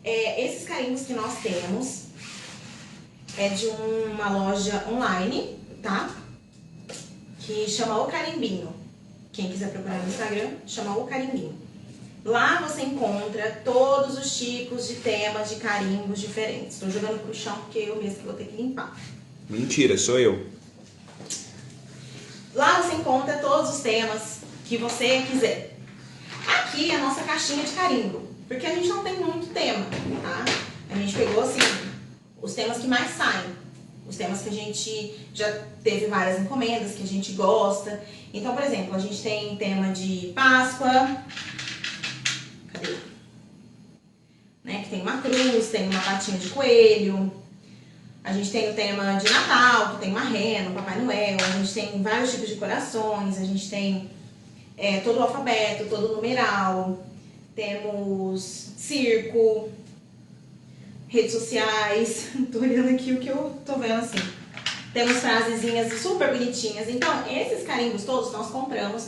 Esses carimbos que nós temos é de uma loja online, tá? Que chama O Carimbinho. Quem quiser procurar no Instagram, chama O Carimbinho. Lá você encontra todos os tipos de temas de carimbos diferentes. Estou jogando pro chão porque eu mesmo que vou ter que limpar. Mentira, sou eu. Lá você encontra todos os temas que você quiser. Aqui é a nossa caixinha de carimbo, porque a gente não tem muito tema, tá? A gente pegou, assim, os temas que mais saem. Os temas que a gente já teve várias encomendas, que a gente gosta. Então, por exemplo, a gente tem tema de Páscoa. Cadê? Né? Que tem uma cruz, tem uma patinha de coelho. A gente tem o tema de Natal, que tem uma rena, um Papai Noel. A gente tem vários tipos de corações. A gente tem todo o alfabeto, todo o numeral. Temos circo, redes sociais. Tô olhando aqui o que eu tô vendo assim. Temos frasezinhas super bonitinhas. Então, esses carimbos todos nós compramos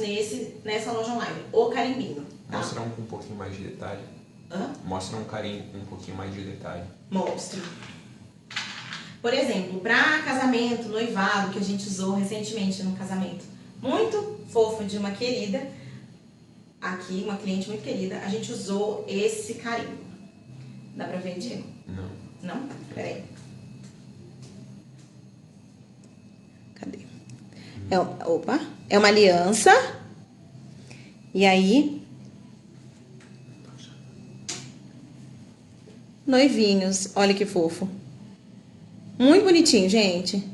nessa loja online, O Carimbinho. Tá? Mostra um com um pouquinho mais de detalhe. Hã? Mostra um carimbo com um pouquinho mais de detalhe. Mostro. Por exemplo, para casamento, noivado, que a gente usou recentemente no casamento. Muito fofo de uma querida. Aqui, uma cliente muito querida. A gente usou esse carimbo. Dá pra ver, Diego? Não. Não? Peraí. Cadê? É uma aliança. E aí... noivinhos. Olha que fofo. Muito bonitinho, gente.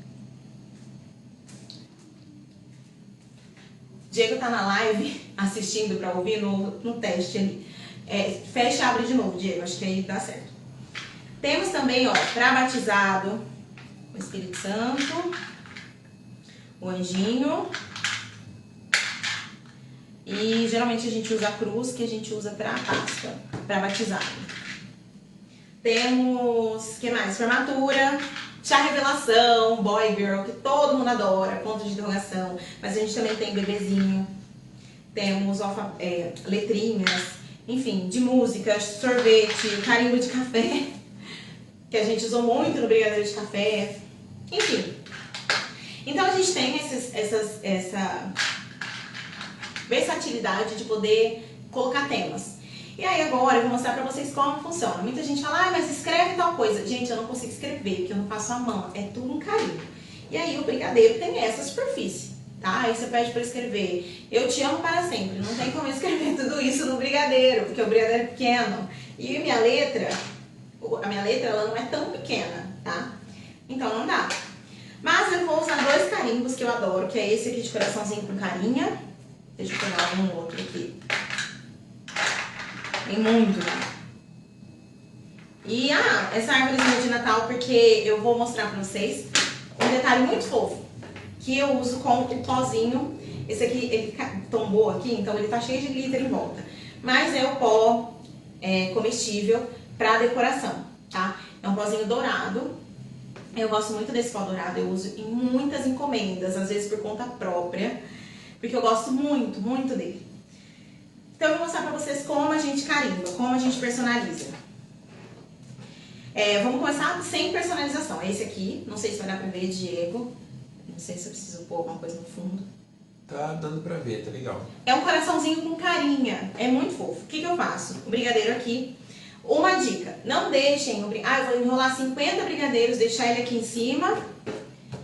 Diego tá na live assistindo pra ouvir no teste ali. Fecha e abre de novo, Diego. Acho que aí dá certo. Temos também, ó, pra batizado, o Espírito Santo, o anjinho. E geralmente a gente usa a cruz, que a gente usa pra Páscoa, pra batizado. Temos, que mais? Formatura, chá revelação, boy girl, que todo mundo adora, ponto de interrogação. Mas a gente também tem bebezinho. Temos letrinhas, enfim, de música, sorvete, carimbo de café, que a gente usou muito no brigadeiro de café. Enfim. Então a gente tem essa versatilidade de poder colocar temas. E aí agora eu vou mostrar pra vocês como funciona. Muita gente fala, mas escreve tal coisa. Gente, eu não consigo escrever, porque eu não faço a mão. É tudo um carimbo. E aí o brigadeiro tem essa superfície, tá? Aí você pede pra escrever, eu te amo para sempre. Não tem como eu escrever tudo isso no brigadeiro, porque o brigadeiro é pequeno. E a minha letra ela não é tão pequena, tá? Então não dá. Mas eu vou usar dois carimbos que eu adoro, que é esse aqui de coraçãozinho com carinha. Deixa eu pegar um outro aqui. Tem muito, né? E essa árvorezinha de Natal, porque eu vou mostrar pra vocês um detalhe muito fofo, que eu uso com o pozinho. Esse aqui, ele tombou aqui, então ele tá cheio de glitter em volta. Mas é o pó comestível pra decoração, tá? É um pozinho dourado. Eu gosto muito desse pó dourado, eu uso em muitas encomendas, às vezes por conta própria, porque eu gosto muito, muito dele. Então eu vou mostrar pra vocês como a gente carimba, como a gente personaliza. Vamos começar sem personalização. É esse aqui, não sei se vai dar pra ver, Diego. Não sei se eu preciso pôr alguma coisa no fundo. Tá dando pra ver, tá legal. É um coraçãozinho com carinha, é muito fofo. O que eu faço? O brigadeiro aqui. Uma dica, não deixem eu vou enrolar 50 brigadeiros, deixar ele aqui em cima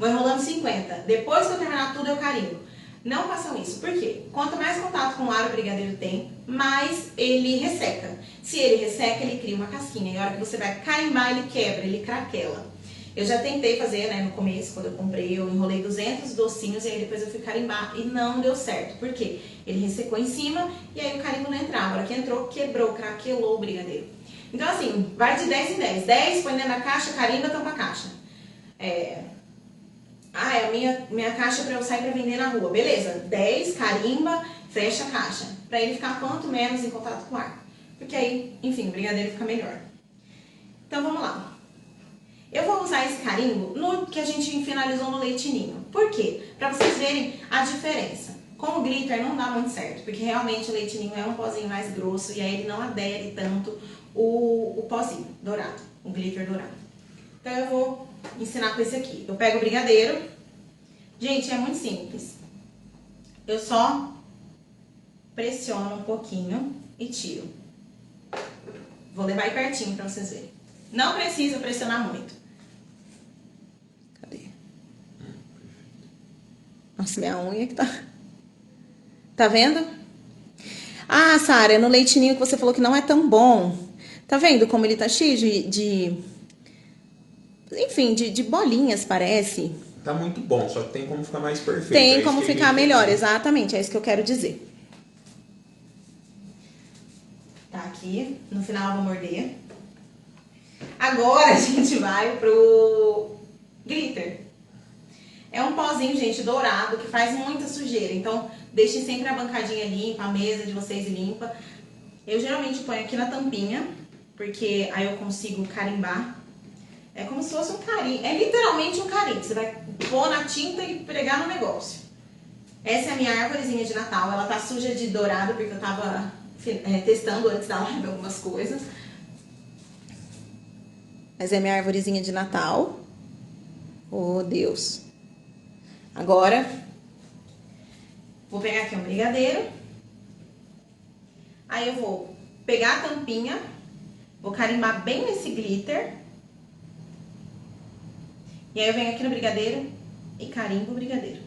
vou enrolando 50. Depois que eu terminar tudo, eu carimbo. Não façam isso. Por quê? Quanto mais contato com o ar o brigadeiro tem, mais ele resseca. Se ele resseca, ele cria uma casquinha. E a hora que você vai carimbar, ele quebra, ele craquela. Eu já tentei fazer, né, no começo, quando eu comprei, eu enrolei 200 docinhos e aí depois eu fui carimbar e não deu certo. Por quê? Ele ressecou em cima e aí o carimbo não entrava. A hora que entrou, quebrou, craquelou o brigadeiro. Então assim, vai de 10 em 10. 10, põe dentro da caixa, carimba, tampa a caixa. É a minha caixa para eu sair para vender na rua. Beleza, 10, carimba, fecha a caixa. Para ele ficar quanto menos em contato com o ar. Porque aí, enfim, o brigadeiro fica melhor. Então vamos lá. Eu vou usar esse carimbo no que a gente finalizou no leite ninho. Por quê? Para vocês verem a diferença. Com o glitter não dá muito certo, porque realmente o leite ninho é um pozinho mais grosso e aí ele não adere tanto o pozinho dourado, o glitter dourado. Então eu vou ensinar com esse aqui. Eu pego o brigadeiro. Gente, é muito simples. Eu só pressiono um pouquinho e tiro. Vou levar aí pertinho para vocês verem. Não precisa pressionar muito. Cadê? Nossa, minha unha que tá... Tá vendo? Ah, Sara, no leite ninho que você falou que não é tão bom. Tá vendo como ele tá cheio enfim, de bolinhas, parece. Tá muito bom, só que tem como ficar mais perfeito. Tem como ficar melhor, exatamente, é isso que eu quero dizer. Tá aqui, no final eu vou morder. Agora a gente vai pro glitter. É um pozinho, gente, dourado, que faz muita sujeira. Então, deixem sempre a bancadinha limpa, a mesa de vocês limpa. Eu geralmente ponho aqui na tampinha, porque aí eu consigo carimbar. É como se fosse um carimbo. É literalmente um carimbo. Você vai pôr na tinta e pregar no negócio. Essa é a minha árvorezinha de Natal. Ela tá suja de dourado, porque eu tava testando antes da live algumas coisas. Essa é a minha árvorezinha de Natal. Oh, Deus. Agora, vou pegar aqui um brigadeiro. Aí eu vou pegar a tampinha, vou carimbar bem nesse glitter. E aí eu venho aqui no brigadeiro e carimbo o brigadeiro.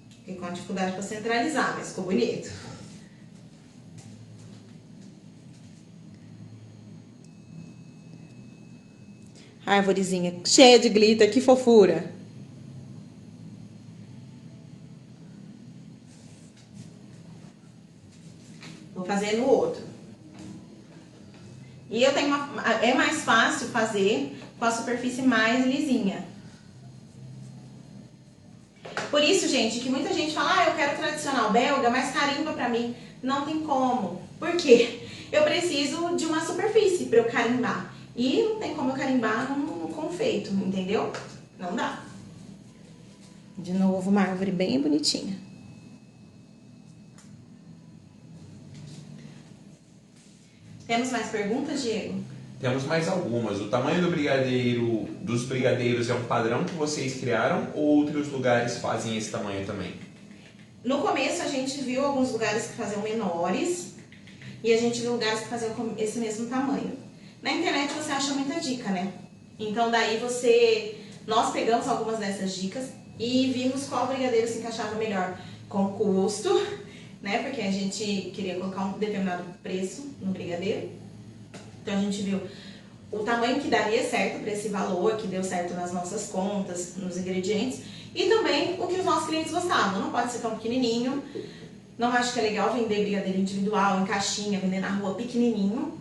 Fiquei com dificuldade para centralizar, mas ficou bonito. Árvorezinha cheia de glitter, que fofura. Vou fazer no outro. E eu tenho é mais fácil fazer com a superfície mais lisinha. Por isso, gente, que muita gente fala, eu quero tradicional belga, mas carimba pra mim. Não tem como. Por quê? Eu preciso de uma superfície pra eu carimbar. E não tem como eu carimbar num confeito, entendeu? Não dá. De novo, uma árvore bem bonitinha. Temos mais perguntas, Diego? Temos mais algumas. O tamanho dos brigadeiros é um padrão que vocês criaram ou outros lugares fazem esse tamanho também? No começo a gente viu alguns lugares que faziam menores e a gente viu lugares que faziam esse mesmo tamanho. Na internet você acha muita dica, né? Então daí nós pegamos algumas dessas dicas e vimos qual brigadeiro se encaixava melhor com custo, né? Porque a gente queria colocar um determinado preço no brigadeiro. Então a gente viu o tamanho que daria certo para esse valor, que deu certo nas nossas contas, nos ingredientes, e também o que os nossos clientes gostavam. Não pode ser tão pequenininho. Não acho que é legal vender brigadeiro individual, em caixinha, vender na rua pequenininho.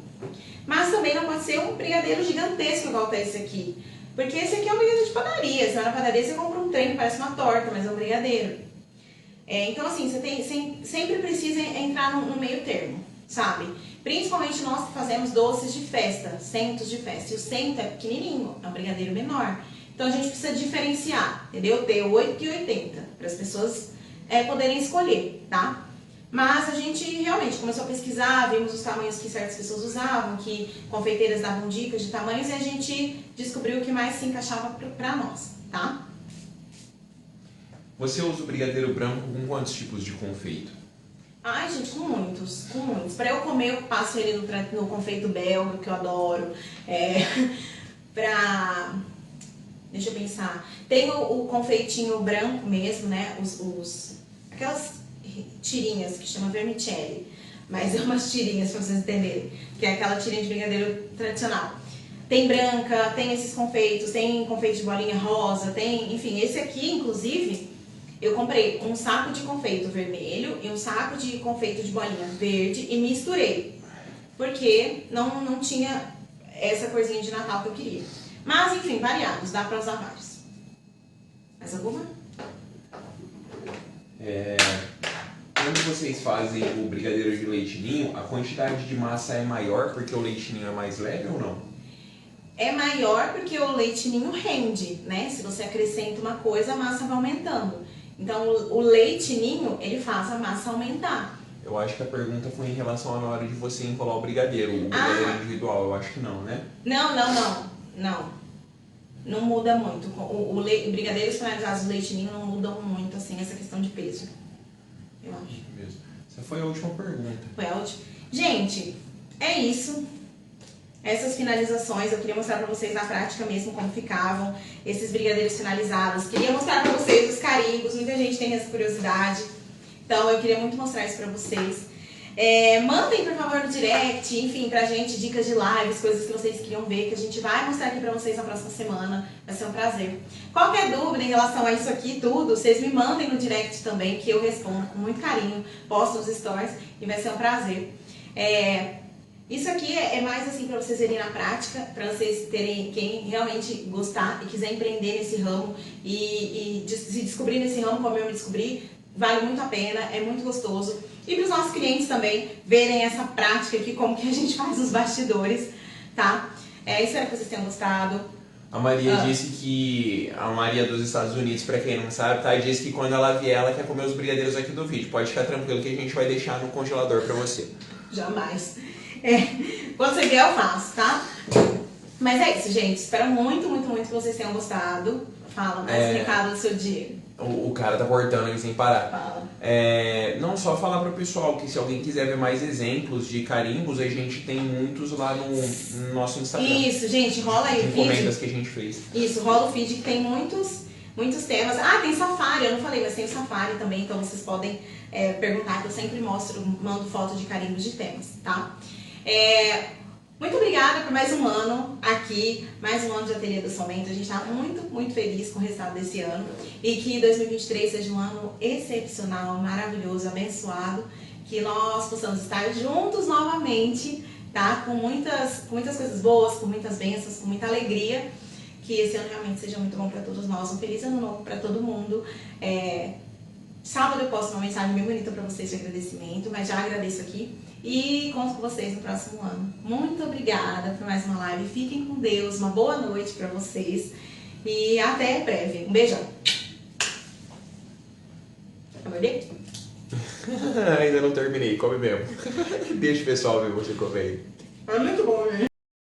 Mas também não pode ser um brigadeiro gigantesco igual tá esse aqui. Porque esse aqui é um brigadeiro de padaria. Você vai na padaria, você compra um trem que parece uma torta, mas é um brigadeiro. Então assim, você sempre precisa entrar no meio termo, sabe? Principalmente nós que fazemos doces de festa, centos de festa. E o cento é pequenininho, é um brigadeiro menor. Então a gente precisa diferenciar, entendeu? Ter 8 e 80, para as pessoas poderem escolher, tá? Mas a gente realmente começou a pesquisar, vimos os tamanhos que certas pessoas usavam, que confeiteiras davam dicas de tamanhos e a gente descobriu o que mais se encaixava para nós, tá? Você usa o brigadeiro branco com quantos tipos de confeito? Ai, gente, com muitos. Para eu comer, eu passo ele no confeito belga, que eu adoro. pra... Deixa eu pensar. Tem o confeitinho branco mesmo, né? Aquelas tirinhas que chama vermicelli. Mas é umas tirinhas pra vocês entenderem. Que é aquela tirinha de brigadeiro tradicional. Tem branca, tem esses confeitos, tem confeito de bolinha rosa, tem... Enfim, esse aqui, inclusive, eu comprei um saco de confeito vermelho e um saco de confeito de bolinha verde e misturei. Porque não tinha essa corzinha de Natal que eu queria. Mas, enfim, variados, dá pra usar vários. Mais alguma? Quando vocês fazem o brigadeiro de leite ninho, a quantidade de massa é maior porque o leite ninho é mais leve ou não? É maior porque o leite ninho rende, né? Se você acrescenta uma coisa, a massa vai aumentando. Então, o leite ninho, ele faz a massa aumentar. Eu acho que a pergunta foi em relação a na hora de você enrolar o brigadeiro individual. Eu acho que não, né? Não. Não muda muito. Brigadeiros finalizados do leite ninho não mudam muito, assim, essa questão de peso. Eu acho. Mesmo. Essa foi a última pergunta. Foi a última. Gente, é isso. Essas finalizações, eu queria mostrar pra vocês na prática mesmo como ficavam esses brigadeiros finalizados. Queria mostrar pra vocês os carimbos, muita gente tem essa curiosidade. Então eu queria muito mostrar isso pra vocês. Mandem, por favor, no direct, enfim, pra gente dicas de lives, coisas que vocês queriam ver, que a gente vai mostrar aqui pra vocês na próxima semana. Vai ser um prazer. Qualquer dúvida em relação a isso aqui tudo, vocês me mandem no direct também, que eu respondo com muito carinho, posto nos stories e vai ser um prazer. Isso aqui é mais assim pra vocês verem na prática, pra vocês terem, quem realmente gostar e quiser empreender nesse ramo e se descobrir nesse ramo como eu me descobri, vale muito a pena, é muito gostoso. E para os nossos clientes também verem essa prática aqui, como que a gente faz os bastidores, tá? Espero que vocês tenham gostado. A Maria disse que... A Maria dos Estados Unidos, pra quem não sabe, tá? Disse que quando ela vier, ela quer comer os brigadeiros aqui do vídeo. Pode ficar tranquilo que a gente vai deixar no congelador pra você. Jamais. Quando você vier, eu faço, tá? Mas é isso, gente. Espero muito, muito, muito que vocês tenham gostado. Fala, mais um recado do seu dia. O cara tá cortando aí sem parar. Fala. Não só falar pro pessoal que se alguém quiser ver mais exemplos de carimbos, a gente tem muitos lá no nosso Instagram. Isso, gente, rola aí o feed. Encomendas que a gente fez. Isso, rola o feed que tem muitos temas. Tem Safari, eu não falei, mas tem o Safari também, então vocês podem perguntar, que eu sempre mando foto de carimbos de temas, tá? Muito obrigada por mais um ano aqui, mais um ano de Ateliê do Somento. A gente está muito, muito feliz com o resultado desse ano e que 2023 seja um ano excepcional, maravilhoso, abençoado, que nós possamos estar juntos novamente, tá? Com muitas coisas boas, com muitas bênçãos, com muita alegria, que esse ano realmente seja muito bom para todos nós, um feliz ano novo para todo mundo. Sábado eu posto uma mensagem bem bonita para vocês de agradecimento, mas já agradeço aqui e conto com vocês no próximo ano. Muito obrigada por mais uma live. Fiquem com Deus, uma boa noite para vocês e até breve. Um beijão. Acabei? Ainda não terminei, come mesmo. Deixa o pessoal ver você comer. É muito bom, né?